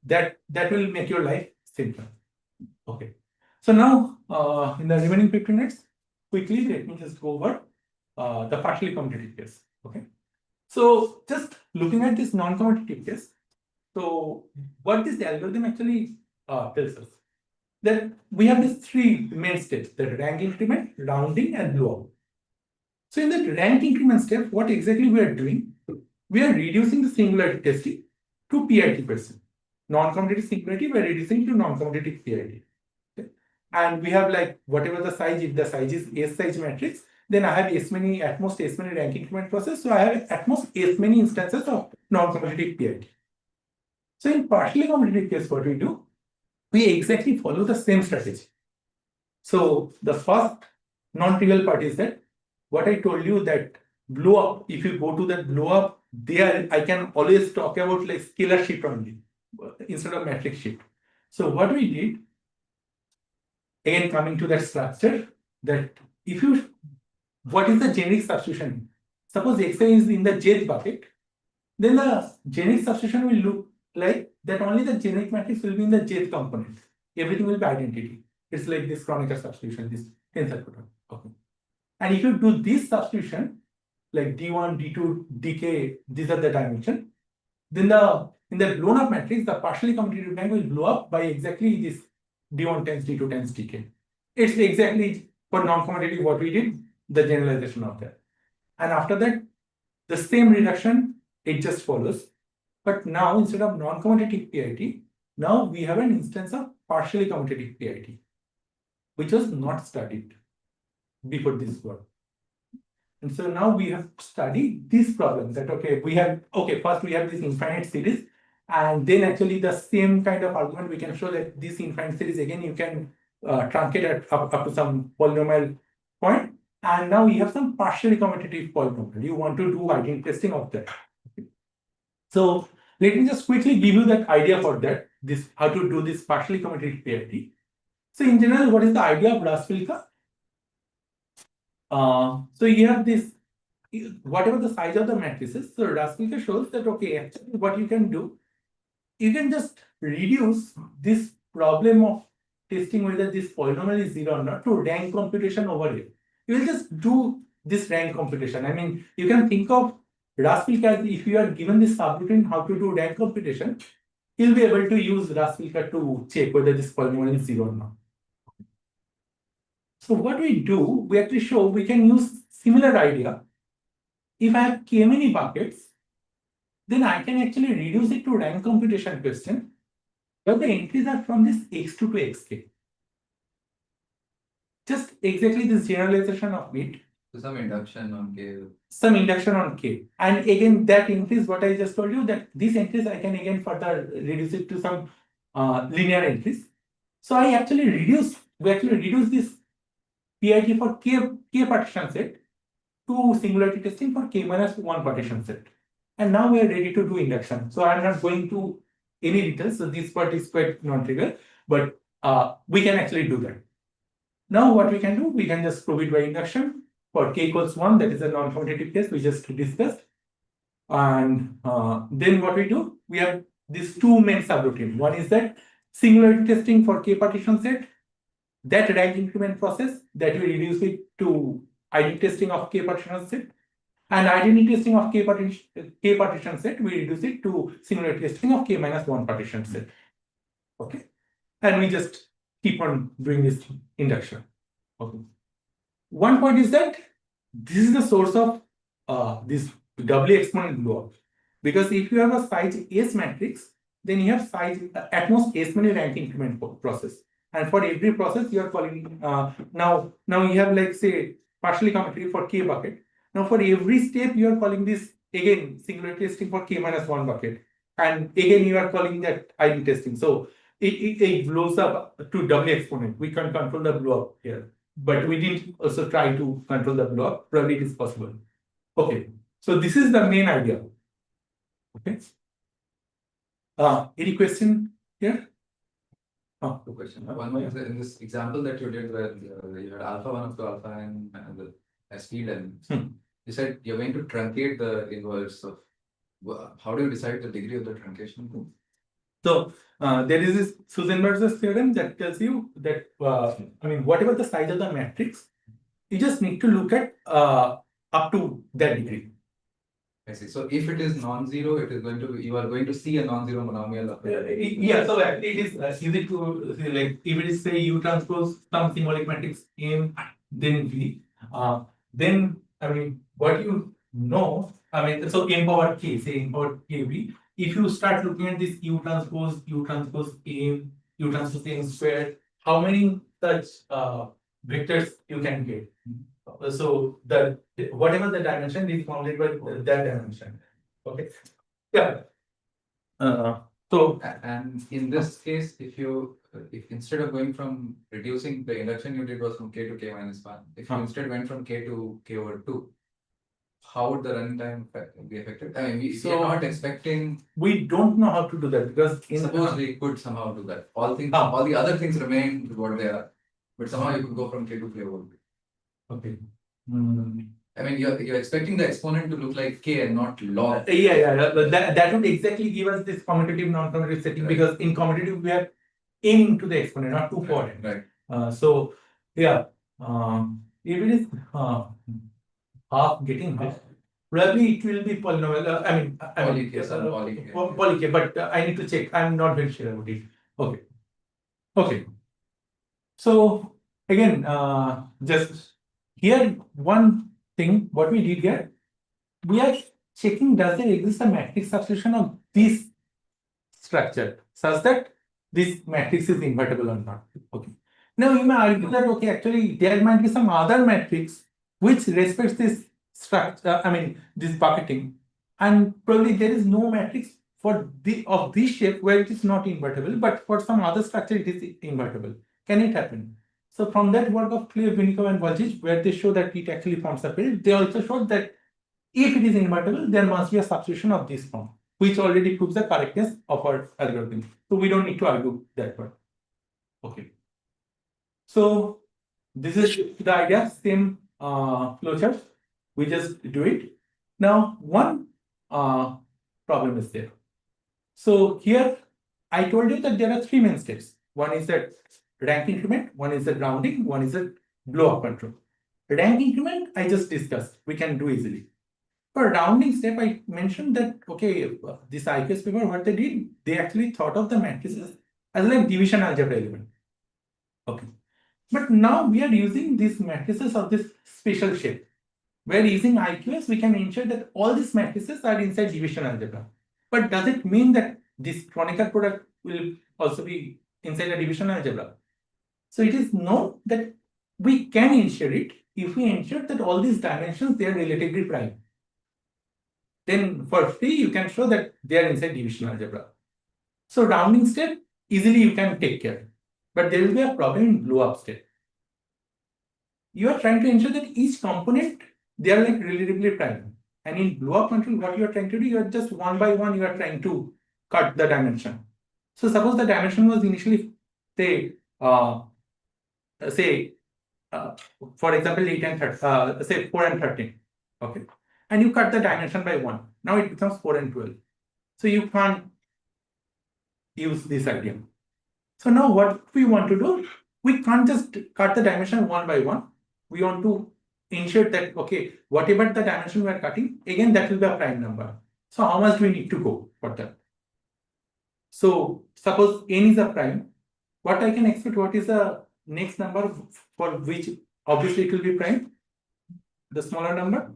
that will make your life simpler. Okay. So now in the remaining 15 minutes, quickly let me just go over the partially commutative case. Okay. So just looking at this non-commutative case, so what this algorithm actually tells us, that we have these three main steps: the rank increment, rounding, and blow up. So in the rank increment step, what exactly we are doing? We are reducing the singularity testing to PIT%. Non-commutative singularity, we are reducing to non-commutative PIT. Okay? And we have like whatever the size, if the size is S size matrix, then I have at most S many rank increment process. So I have at most S many instances of non-commutative PIT. So in partially commutative case, what we do? We exactly follow the same strategy. So the first non-trivial part is that what I told you, that blow up, if you go to that blow up, there I can always talk about like scalar shift only instead of matrix shift. So what we did, again coming to that structure, that if you what is the generic substitution? Suppose xi is in the jth bucket, then the generic substitution will look like that only the generic matrix will be in the jth component. Everything will be identity. It's like this Kronecker substitution, this tensor product. Okay. And if you do this substitution, like d1, d2, dk, these are the dimension, then in the blown up matrix, the partially commutative rank will blow up by exactly this d1 times d2 times dk. It's exactly for non-commutative what we did, the generalization of that. And after that, the same reduction, it just follows. But now instead of non-commutative PIT, now we have an instance of partially commutative PIT, which was not studied before this work. And so now we have studied this problem that, first we have this infinite series, and then actually the same kind of argument we can show that this infinite series again you can truncate it up to some polynomial point. And now we have some partially commutative polynomial. You want to do identity testing of that. So let me just quickly give you that idea for that, this how to do this partially commutative PIT. So in general, what is the idea of Raspilka? So you have this, whatever the size of the matrices. So Raspilka shows that actually what you can do, you can just reduce this problem of testing whether this polynomial is zero or not to rank computation over here. You will just do this rank computation. I mean, you can think of Raspilka as if you are given this subroutine how to do rank computation, you'll be able to use Raspilka to check whether this polynomial is zero or not. So what we do, we actually show we can use similar idea. If I have k many buckets, then I can actually reduce it to rank computation question, but the entries are from this x2 to xk. Just exactly this generalization of it. So some induction on K. Some induction on K. And again, that entries, what I just told you, that these entries I can again further reduce it to some linear entries. So we actually reduce this PIT for K partition set to singularity testing for K minus 1 partition set. And now we are ready to do induction. So I'm not going to any details. So this part is quite non-trivial, but we can actually do that. Now what we can do, we can just prove it by induction for k equals 1, that is a non-commutative case we just discussed. And then what we do, we have these two main subroutines. One is that singularity testing for k partition set, that rank increment process that we reduce it to identity testing of k partition set, and identity testing of k partition set, we reduce it to singularity testing of k minus 1 partition set. Okay, and we just keep on doing this induction. Okay. One point is that this is the source of this doubly exponent blow up, because if you have a size S matrix, then you have size at most S many rank increment process, and for every process you are calling now you have like say partially commutative for k bucket. Now for every step you are calling this again singularity testing for k minus 1 bucket, and again you are calling that ID testing. So it blows up to doubly exponent. We can control the blow up here, but we didn't also try to control the blow up. Probably it is possible. Okay, so this is the main idea. Okay. Any question here? Two questions. One is in this example that you did where you had alpha 1 up to alpha n as field elements. You said you're going to truncate the inverse of. How do you decide the degree of the truncation? So there is this Susenberg's theorem that tells you that whatever the size of the matrix, you just need to look at up to that degree. I see. So if it is non-zero, you are going to see a non-zero monomial. Yeah. So it is easy to like if it is say U transpose some symbolic matrix M, then V. Then what you know. So M power K, say M power KB. If you start looking at this U transpose M, U transpose M squared, how many such vectors you can get? So whatever the dimension is bounded by that dimension. Okay. Yeah. So and in this case, if instead of going from reducing the induction you did was from K to K minus 1, if you instead went from K to K over 2, how would the runtime be affected? We are not expecting. We don't know how to do that because suppose we could somehow do that. All the other things remain what they are, but somehow you could go from K to K over 2. Okay. I mean, you're expecting the exponent to look like k and not log. That would exactly give us this commutative, non-commutative setting, Right. because in commutative we have n into the exponent, not 2 for n. Right. So yeah, if it is half getting half, probably it will be polynomial. Poly k, some poly k. Poly k, but I need to check. I'm not very sure about it. Okay. Okay. So again, just here one thing what we did here, we are checking does there exist a matrix substitution of this structure such that this matrix is invertible or not. Okay. Now you may argue that okay, actually there might be some other matrix which respects this structure, this bucketing, and probably there is no matrix for of this shape where it is not invertible, but for some other structure it is invertible. Can it happen? So from that work of Clear, Vinnikov and Voljic, where they show that it actually forms a field, they also showed that if it is invertible, there must be a substitution of this form, which already proves the correctness of our algorithm. So we don't need to argue that part. Okay. So this is the idea, same flowchart. We just do it. Now, one problem is there. So here, I told you that there are 3 main steps. One is that rank increment, one is the rounding, one is the blow up control. Rank increment, I just discussed, we can do easily. For rounding step, I mentioned that, okay, this IQS paper, what they did, they actually thought of the matrices as like division algebra element. Okay. But now we are using these matrices of this special shape. Where using IQS, we can ensure that all these matrices are inside division algebra. But does it mean that this Kronecker product will also be inside a division algebra? So it is known that we can ensure it if we ensure that all these dimensions, they are relatively prime. Then for free, you can show that they are inside division algebra. So rounding step, easily you can take care. But there will be a problem in blow up step. You are trying to ensure that each component, they are like relatively prime. And in blow up control, what you are trying to do, you are just one by one, you are trying to cut the dimension. So suppose the dimension was initially, say, for example, 8 and 13, say 4 and 13. Okay. And you cut the dimension by 1. Now it becomes 4 and 12. So you can't use this idea. So now what we want to do, we can't just cut the dimension one by one. We want to ensure that, okay, whatever the dimension we are cutting, again, that will be a prime number. So how much do we need to go for that? So suppose n is a prime, what I can expect, what is the next number for which obviously it will be prime? The smaller number?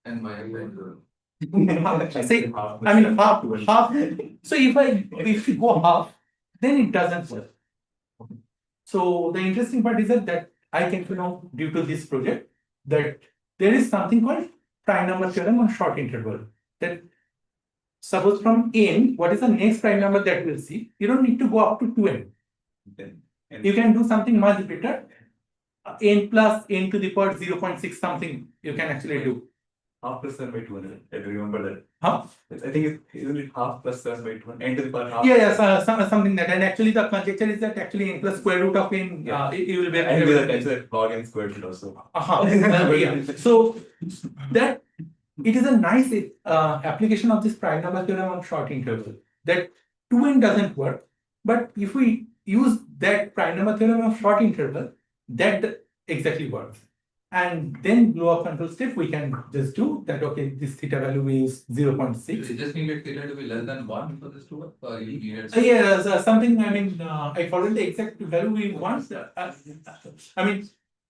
And my Say, half. So if you go half, then it doesn't work. So the interesting part is that I came to know due to this project that there is something called prime number theorem on short interval. That suppose from n, what is the next prime number that we'll see? You don't need to go up to 2n. You can do something much better. N plus n to the power 0.6 something you can actually do. Half plus 7 by 200. I remember that. Huh? I think isn't it half plus 7 by 200? N to the power half. Something that. And actually, the conjecture is that actually n plus square root of n, it will be. And that log n squared should also. Yeah. So that it is a nice application of this prime number theorem on short interval. That 2n doesn't work, but if we use that prime number theorem of short interval, that exactly works. And then blow up control step, we can just do that. Okay, this theta value is 0.6. You just needed theta to be less than 1 for this to work, or you needed something. I forgot the exact value we want.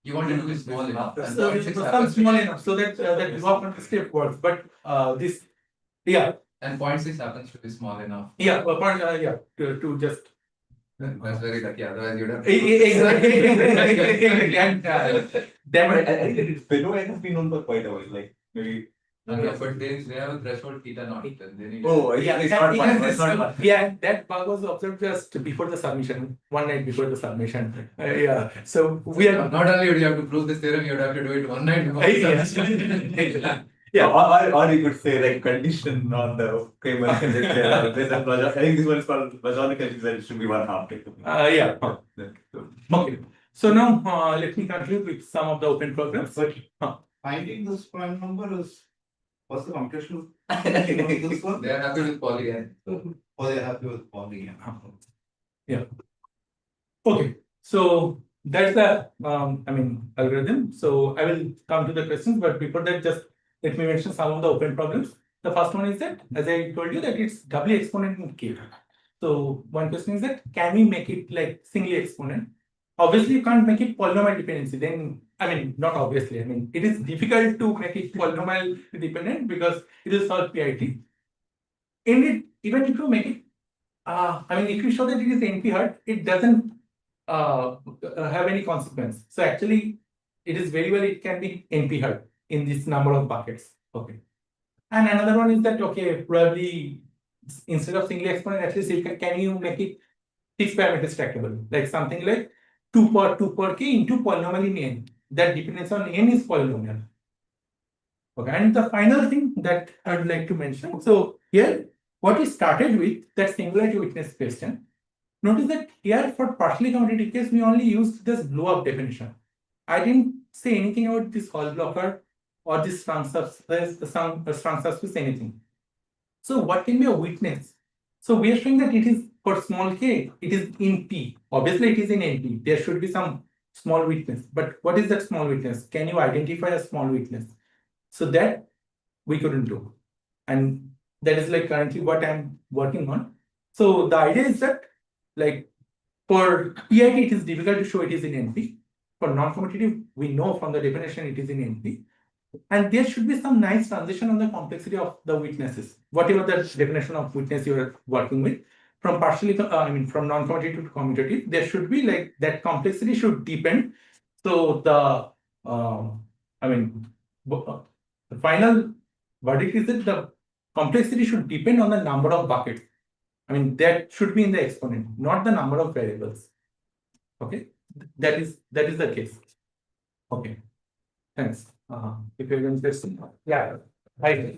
You want it to be small enough. And So 0.6 some happens to small be- enough so that that blow up control step works. But this, And 0.6 happens to be small enough. to just. That's very lucky. Otherwise, you'd have. Exactly. And I think below n has been known for quite a while. Like maybe. Yeah, but they have a threshold theta not. Then they need. Oh, it's not one. It's not one. Yeah, that bug was observed just before the submission, one night before the submission. So we are Not only would you have to prove this theorem, you would have to do it one night before. Or you could say like condition on the Kramer conjecture. I think this one is called Bajonic conjecture. It should be 1/2. Okay. So now let me conclude with some of the open programs. Finding this prime number is, what's the computational? This one? They are happy with poly n. Or they're happy with poly. Yeah. Okay. So that's the algorithm. So I will come to the questions, but before that, just let me mention some of the open problems. The first one is that, as I told you, that it's doubly exponent in K. So one question is that, can we make it like singly exponent? Obviously, you can't make it polynomial dependency. Then, not obviously. It is difficult to make it polynomial dependent because it is solved PIT. In it, even if you make it, if you show that it is NP hard, it doesn't have any consequence. So actually, it is very well, it can be NP hard in this number of buckets. Okay. And another one is that, okay, probably instead of singly exponent, at least can you make it 6 parameter stackable, like something like 2 per k into polynomial in n. That dependence on n is polynomial. Okay, and the final thing that I would like to mention. So here, what we started with, that singularity witness question. Notice that here for partially commutative case, we only used this blow up definition. I didn't say anything about this Hall blocker or this strong subspace, anything. So what can be a witness? So we are showing that it is for small k, it is in P. Obviously, it is in NP. There should be some small witness. But what is that small witness? Can you identify a small witness? So that we couldn't do. And that is like currently what I'm working on. So the idea is that, like, for PIT, it is difficult to show it is in NP. For non-commutative, we know from the definition it is in NP. And there should be some nice transition on the complexity of the witnesses, whatever the definition of witness you are working with. From partially, from non-commutative to commutative, there should be like that complexity should depend. So the, the final verdict is that the complexity should depend on the number of buckets. That should be in the exponent, not the number of variables. Okay, that is the case. Okay, thanks. If you're interested, yeah. Hi.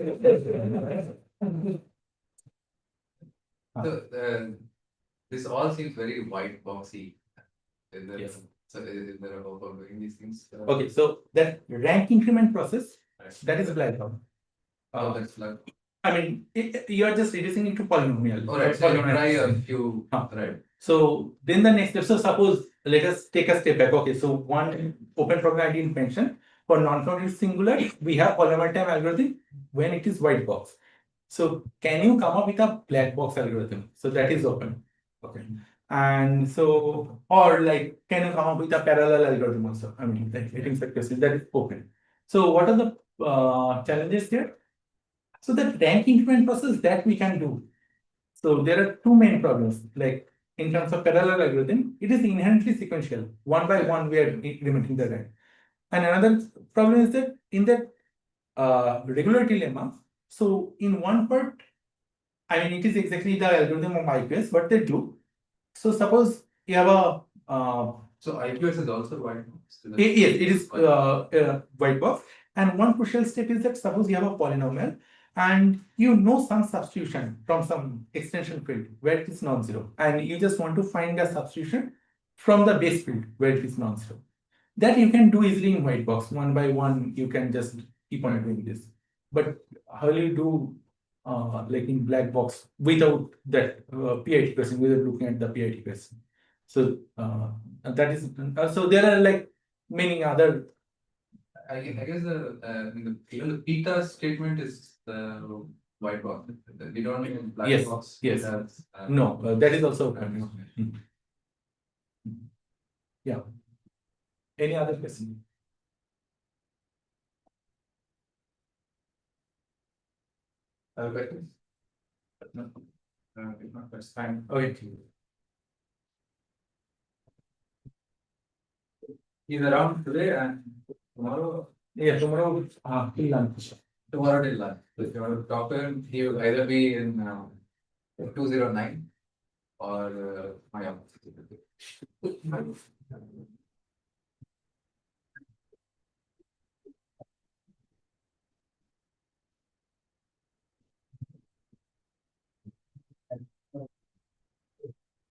So this all seems very white boxy. Yes. So is there a hope of doing these things? Okay, so that rank increment process, Right. that is black box. That's like, You are just reducing it to polynomial. all right. So try a few. Huh. Right. So then the next step. So suppose let us take a step back. Okay, so one open program I didn't mention. For non-commutative singular, we have polynomial-time algorithm when it is white box. So can you come up with a black box algorithm? So that is open. Okay. And so, or like, can you come up with a parallel algorithm also? Getting such questions, that is open. So what are the challenges here? So the rank increment process that we can do. So there are two main problems. Like in terms of parallel algorithm, it is inherently sequential. One by one, we are incrementing the rank. And another problem is that in that regularity lemma, so in one part, it is exactly the algorithm of IPS, what they do. So suppose you have a So IPS is also white box. yes, it is white box. And one crucial step is that suppose you have a polynomial and you know some substitution from some extension field where it is non-zero, and you just want to find a substitution from the base field where it is non-zero. That you can do easily in white box. One by one, you can just keep on doing this. But how will you do like in black box without that PIT question, without looking at the PIT question? So that is so there are like many other. I guess even the beta statement is the white box. We don't need black Yes, box. yes. That's, No, that is also open. Yeah. Any other question? Other questions? No. If not, that's fine. Okay. He's around today and tomorrow. Yeah, tomorrow till lunch. Tomorrow till lunch. So if you want to talk to him, he will either be in 209 or my office.